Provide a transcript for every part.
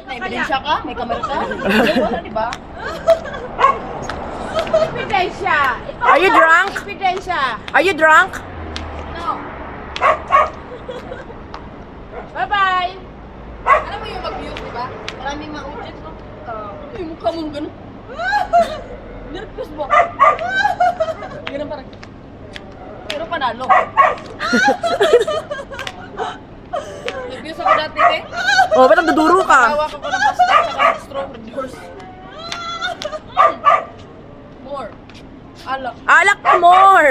Bakit? May ebidensya ka? May kamera ka? Wala, di ba? Ebidensya. Ito Are you drunk? Ebidensya. Are you drunk? No. Bye-bye. Alam mo yung mag-views, di ba? Maraming mga audience, no? Yung mukha mong gano'n. Nervous mo. Ganun parang. Pero panalo. Nervous ako dati, eh. Oh, ba't nagduduro ka? Hawak ako ng pasta at straw reverse. More. Alak. Alak ka more!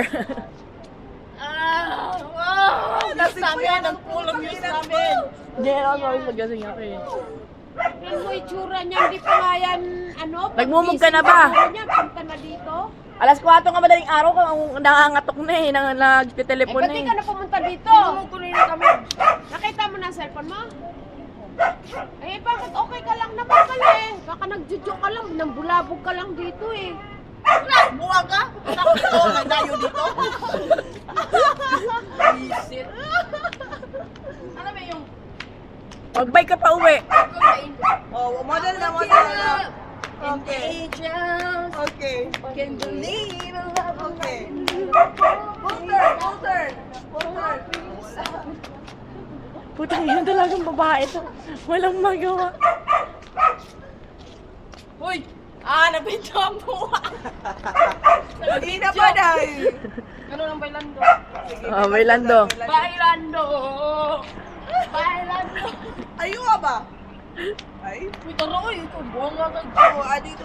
News namin, ang kulang news namin. Hindi, ako always maggasing ako eh. Yan mo itsura niya, hindi pa nga yan, ano? Nagmumug ka na ba? Itsura niya, punta na dito. Alas 4 nga madaling araw ka, nangangatok na eh, nagtitelepon Ba't na di eh. ka na pumunta dito? Tumutuloy na kami. Nakita mo na ang cellphone mo? Eh, bakit okay ka lang naman pala eh? Baka nagjujo ka lang, nambulabog ka lang dito eh. Wala, buwag ka. Punta ko dito, may dayo dito. Visit. Ano ba yung Magbay ka pa uwi. Oh, model na, model na. Okay. angels Okay. can believe in love? Okay. Full turn, full turn. Full turn. Putang yun talagang babae to. Walang magawa. Hoy! Nabidyo ang buwa. Hindi na pa dahil. Ano lang bailando? Oh, Bailando. Bailando! Bailando! Ayaw ka ba? Ay? Uy, taro, ito buwang nga kayo. Oo, dito